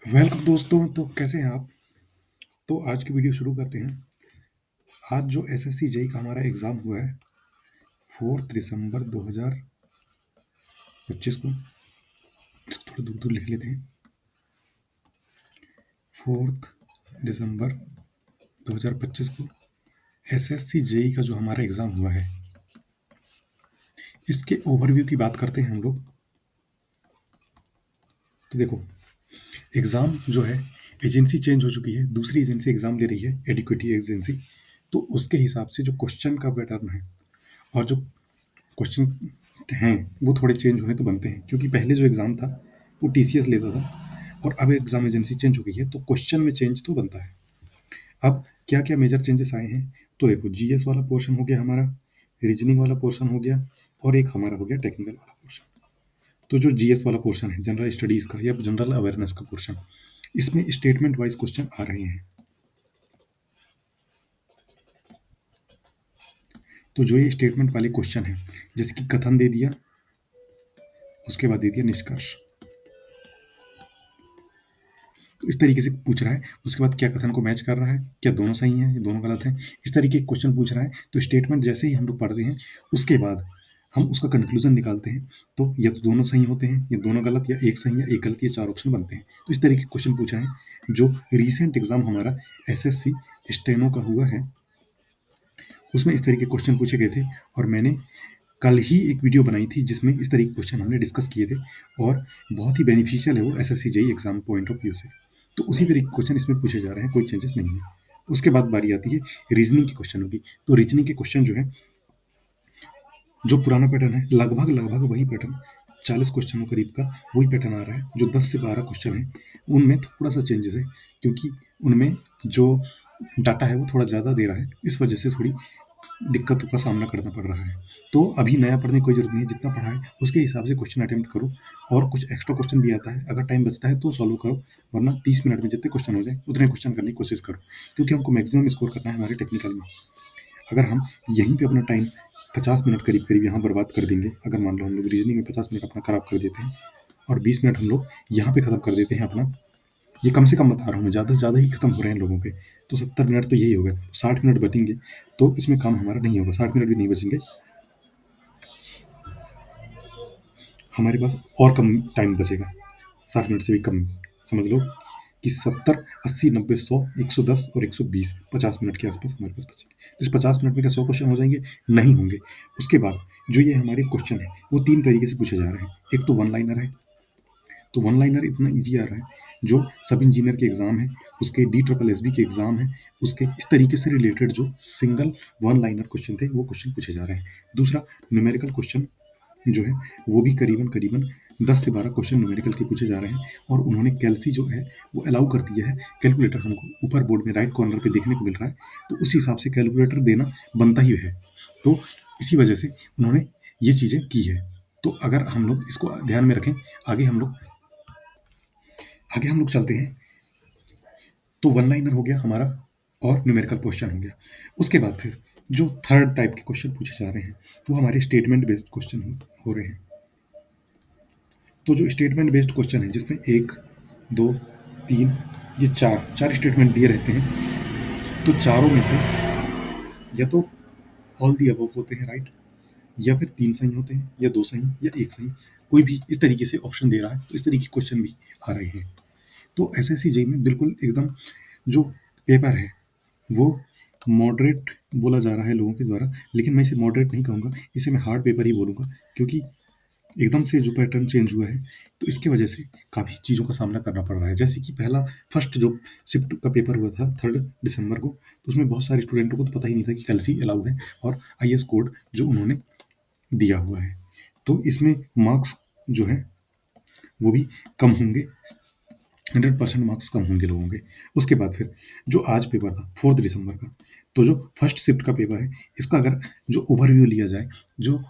Welcome दोस्तों। तो कैसे हैं आप? तो आज की वीडियो शुरू करते हैं। आज जो एसएससी जेई का हमारा एग्ज़ाम हुआ है 4 दिसंबर 2025 को, थोड़ा दूर दूर लिख लेते हैं। 4 दिसंबर 2025 को एसएससी जेई का जो हमारा एग्ज़ाम हुआ है, इसके ओवरव्यू की बात करते हैं हम लोग। तो देखो, एग्ज़ाम जो है, एजेंसी चेंज हो चुकी है, दूसरी एजेंसी एग्ज़ाम ले रही है, एडिक्विटी एजेंसी। तो उसके हिसाब से जो क्वेश्चन का पैटर्न है और जो क्वेश्चन हैं वो थोड़े चेंज होने तो बनते हैं, क्योंकि पहले जो एग्ज़ाम था वो टीसीएस लेता था और अब एग्ज़ाम एजेंसी चेंज हो गई है, तो क्वेश्चन में चेंज तो बनता है। अब क्या क्या मेजर चेंजेस आए हैं? तो देखो, जीएस वाला पोर्शन हो गया हमारा, रीजनिंग वाला पोर्शन हो गया, और एक हमारा हो गया टेक्निकल वाला पोर्शन। तो जो जीएस वाला पोर्शन है, जनरल स्टडीज़ का या जनरल अवेयरनेस का पोर्शन, इसमें स्टेटमेंट वाइज क्वेश्चन आ रहे हैं। तो जो ये स्टेटमेंट वाले क्वेश्चन है, जैसे कि कथन दे दिया, उसके बाद दे दिया निष्कर्ष, तो इस तरीके से पूछ रहा है। उसके बाद क्या कथन को मैच कर रहा है, क्या दोनों सही हैं या दोनों गलत हैं, इस तरीके के क्वेश्चन पूछ रहा है। तो स्टेटमेंट जैसे ही हम लोग पढ़ते हैं, उसके बाद हम उसका कंक्लूजन निकालते हैं। तो या तो दोनों सही होते हैं या दोनों गलत, या एक सही या एक गलत, ये चार ऑप्शन बनते हैं। तो इस तरीके के क्वेश्चन पूछ रहे हैं। जो रिसेंट एग्जाम हमारा एसएससी स्टेनो का हुआ है, उसमें इस तरीके के क्वेश्चन पूछे गए थे, और मैंने कल ही एक वीडियो बनाई थी जिसमें इस तरीके के क्वेश्चन हमने डिस्कस किए थे, और बहुत ही बेनिफिशियल है वो SSC JE exam point of view से। तो उसी तरीके के क्वेश्चन इसमें पूछे जा रहे हैं, कोई चेंजेस नहीं है। उसके बाद बारी आती है रीजनिंग के क्वेश्चनों की। तो रीजनिंग के क्वेश्चन जो है, जो पुराना पैटर्न है, लगभग लगभग वही पैटर्न, 40 क्वेश्चनों करीब का वही पैटर्न आ रहा है। जो 10 से 12 क्वेश्चन है, उनमें थोड़ा सा चेंजेस है, क्योंकि उनमें जो डाटा है वो थोड़ा ज़्यादा दे रहा है, इस वजह से थोड़ी दिक्कतों का सामना करना पड़ रहा है। तो अभी नया पढ़ने की कोई ज़रूरत नहीं है, जितना पढ़ा है उसके हिसाब से क्वेश्चन अटेम्प्ट करो। और कुछ एक्स्ट्रा क्वेश्चन भी आता है, अगर टाइम बचता है तो सॉल्व करो, वरना 30 मिनट में जितने क्वेश्चन हो जाए उतने क्वेश्चन करने की कोशिश करो, क्योंकि हमको मैक्सिमम स्कोर करना है हमारे टेक्निकल में। अगर हम यहीं पे अपना टाइम 50 मिनट करीब करीब यहाँ बर्बाद कर देंगे, अगर मान लो हम लोग रीजनिंग में 50 मिनट अपना खराब कर देते हैं और 20 मिनट हम लोग यहाँ पे ख़त्म कर देते हैं अपना, ये कम से कम बता रहा हूँ मैं, ज़्यादा से ज़्यादा ही खत्म हो रहे हैं लोगों के, तो 70 मिनट तो यही हो गए, 60 मिनट बचेंगे। तो इसमें काम हमारा नहीं होगा, 60 मिनट भी नहीं बचेंगे हमारे पास, और कम टाइम बचेगा, 60 मिनट से भी कम। समझ लो कि 70, 80, 90, 100, 110 और 120, 50 मिनट के आसपास हमारे पास बचेंगे। तो इस 50 मिनट में क्या 100 क्वेश्चन हो जाएंगे? नहीं होंगे। उसके बाद जो ये हमारे क्वेश्चन है वो तीन तरीके से पूछे जा रहे हैं। एक तो वन लाइनर है, तो वन लाइनर इतना ईजी आ रहा है, जो सब इंजीनियर के एग्ज़ाम है, उसके DSSB के एग्ज़ाम है, उसके इस तरीके से रिलेटेड जो सिंगल वन लाइनर क्वेश्चन थे वो क्वेश्चन पूछे जा रहे हैं। दूसरा, न्यूमेरिकल क्वेश्चन जो है, वो भी करीबन करीबन 10 से 12 क्वेश्चन न्यूमेरिकल के पूछे जा रहे हैं, और उन्होंने कैलसी जो है वो अलाउ कर दिया है। कैलकुलेटर हमको ऊपर बोर्ड में राइट कॉर्नर पे देखने को मिल रहा है, तो उस हिसाब से कैलकुलेटर देना बनता ही है। तो इसी वजह से उन्होंने ये चीज़ें की है। तो अगर हम लोग इसको ध्यान में रखें, आगे हम लोग आगे हम लोग चलते हैं। तो वन लाइनर हो गया हमारा, और न्यूमेरिकल क्वेश्चन हो गया। उसके बाद फिर जो थर्ड टाइप के क्वेश्चन पूछे जा रहे हैं, वो हमारे स्टेटमेंट बेस्ड क्वेश्चन हो रहे हैं। तो जो स्टेटमेंट बेस्ड क्वेश्चन है, जिसमें एक, दो, तीन, ये चार चार स्टेटमेंट दिए रहते हैं, तो चारों में से या तो ऑल दी अबव होते हैं राइट, या फिर तीन सही होते हैं, या दो सही, या एक सही, कोई भी इस तरीके से ऑप्शन दे रहा है। तो इस तरीके के क्वेश्चन भी आ रहे हैं। तो एसएससी जेई में बिल्कुल एकदम जो पेपर है वो मॉडरेट बोला जा रहा है लोगों के द्वारा, लेकिन मैं इसे मॉडरेट नहीं कहूँगा, इसे मैं हार्ड पेपर ही बोलूँगा, क्योंकि एकदम से जो पैटर्न चेंज हुआ है, तो इसकी वजह से काफ़ी चीज़ों का सामना करना पड़ रहा है। जैसे कि पहला फर्स्ट जो शिफ्ट का पेपर हुआ था 3 दिसंबर को, तो उसमें बहुत सारे स्टूडेंटों को तो पता ही नहीं था कि कल से अलाउ है, और आईएस कोड जो उन्होंने दिया हुआ है, तो इसमें मार्क्स जो है वो भी कम होंगे, 100% मार्क्स कम होंगे लोगों के। उसके बाद फिर जो आज पेपर था 4 दिसंबर का, तो जो फर्स्ट शिफ्ट का पेपर है, इसका अगर जो ओवरव्यू लिया जाए, जो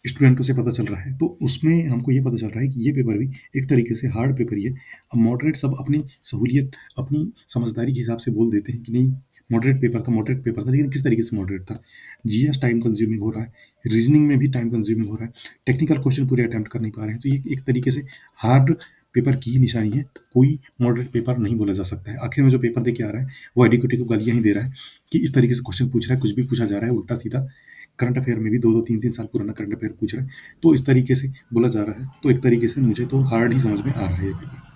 स्टूडेंटों से पता चल रहा है, तो उसमें हमको ये पता चल रहा है कि ये पेपर भी एक तरीके से हार्ड पेपर ही है। अब मॉडरेट सब अपनी सहूलियत, अपनी समझदारी के हिसाब से बोल देते हैं कि नहीं, मॉडरेट पेपर था, मॉडरेट पेपर था, लेकिन किस तरीके से मॉडरेट था? जीएस टाइम कंज्यूमिंग हो रहा है, रीजनिंग में भी टाइम कंज्यूमिंग हो रहा है, टेक्निकल क्वेश्चन पूरे अटेम्प्ट कर नहीं पा रहे हैं, तो ये एक तरीके से हार्ड पेपर की ही निशानी है, कोई मॉडरेट पेपर नहीं बोला जा सकता है। आखिर में जो पेपर दे के आ रहा है वो एडिक्विटी को गालियां ही दे रहा है कि इस तरीके से क्वेश्चन पूछ रहा है, कुछ भी पूछा जा रहा है उल्टा सीधा। करंट अफेयर में भी 2-2 3-3 साल पुराना करंट अफेयर पूछ रहा है, तो इस तरीके से बोला जा रहा है। तो एक तरीके से मुझे तो हार्ड ही समझ में आ रहा है ये पेपर।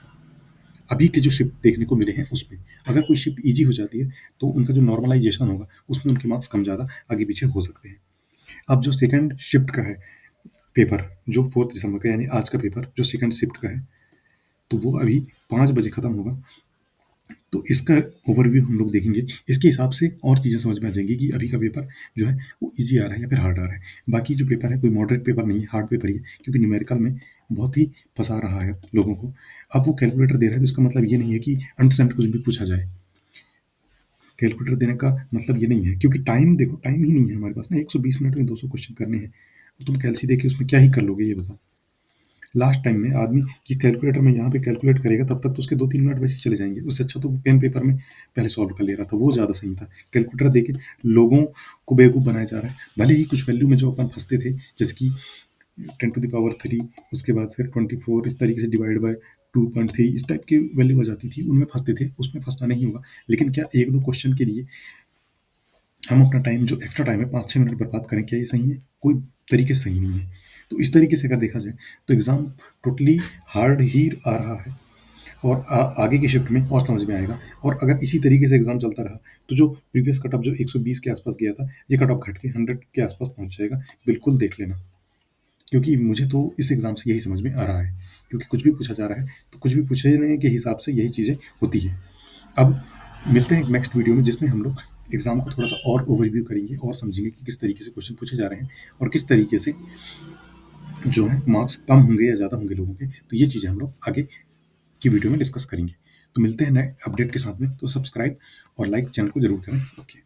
अभी के जो शिफ्ट देखने को मिले हैं उसमें, अगर कोई शिफ्ट ईजी हो जाती है तो उनका जो नॉर्मलाइजेशन होगा उसमें उनके मार्क्स कम ज़्यादा आगे पीछे हो सकते हैं। अब जो सेकंड शिफ्ट का है पेपर, जो 4 दिसंबर का यानी आज का पेपर जो सेकंड शिफ्ट का है, तो वो अभी 5 बजे खत्म होगा। तो इसका ओवरव्यू हम लोग देखेंगे, इसके हिसाब से और चीज़ें समझ में आ जाएंगी कि अभी का पेपर जो है वो इजी आ रहा है या फिर हार्ड आ रहा है। बाकी जो पेपर है कोई मॉडरेट पेपर नहीं है, हार्ड पेपर ही है, क्योंकि न्यूमेरिकल में बहुत ही फंसा रहा है लोगों को। अब वो कैलकुलेटर दे रहा है तो इसका मतलब ये नहीं है कि अंट संट कुछ भी पूछा जाए। कैलकुलेटर देने का मतलब ये नहीं है, क्योंकि टाइम देखो, टाइम ही नहीं है हमारे पास ना। 120 मिनट में 200 क्वेश्चन करने हैं, तो तुम कैलसी दे के उसमें क्या ही कर लोगे ये बताओ। लास्ट टाइम में आदमी ये कैलकुलेटर में यहाँ पे कैलकुलेट करेगा तब तक तो उसके 2-3 मिनट वैसे ही चले जाएंगे। उससे अच्छा तो वो पेन पेपर में पहले सॉल्व कर ले रहा था, वो ज़्यादा सही था। कैलकुलेटर देके लोगों को बेवकूफ़ बनाया जा रहा है। भले ही कुछ वैल्यू में जो अपन फंसते थे, जैसे कि 10⁻3, उसके बाद फिर 24 इस तरीके से डिवाइड बाय 2.3 इस टाइप की वैल्यू आ जाती थी, उनमें फंसते थे, उसमें फंसना नहीं होगा। लेकिन क्या एक दो क्वेश्चन के लिए हम अपना टाइम, जो एक्स्ट्रा टाइम है 5-6 मिनट बर्बाद करें, क्या ये सही है? कोई तरीके से सही नहीं है। तो इस तरीके से अगर देखा जाए तो एग्ज़ाम टोटली हार्ड ही आ रहा है, और आगे की शिफ्ट में और समझ में आएगा। और अगर इसी तरीके से एग्ज़ाम चलता रहा तो जो प्रीवियस कट ऑफ जो 120 के आसपास गया था, ये कट ऑफ घट के 100 के आसपास पहुंच जाएगा। बिल्कुल देख लेना, क्योंकि मुझे तो इस एग्ज़ाम से यही समझ में आ रहा है। क्योंकि कुछ भी पूछा जा रहा है तो कुछ भी पूछने के हिसाब से यही चीज़ें होती हैं। अब मिलते हैं एक नेक्स्ट वीडियो में, जिसमें हम लोग एग्ज़ाम को थोड़ा सा और ओवरव्यू करेंगे और समझेंगे कि किस तरीके से क्वेश्चन पूछे जा रहे हैं और किस तरीके से जो है मार्क्स कम होंगे या ज़्यादा होंगे लोगों के। तो ये चीज़ें हम लोग आगे की वीडियो में डिस्कस करेंगे। तो मिलते हैं नए अपडेट के साथ में। तो सब्सक्राइब और लाइक चैनल को जरूर करें। ओके।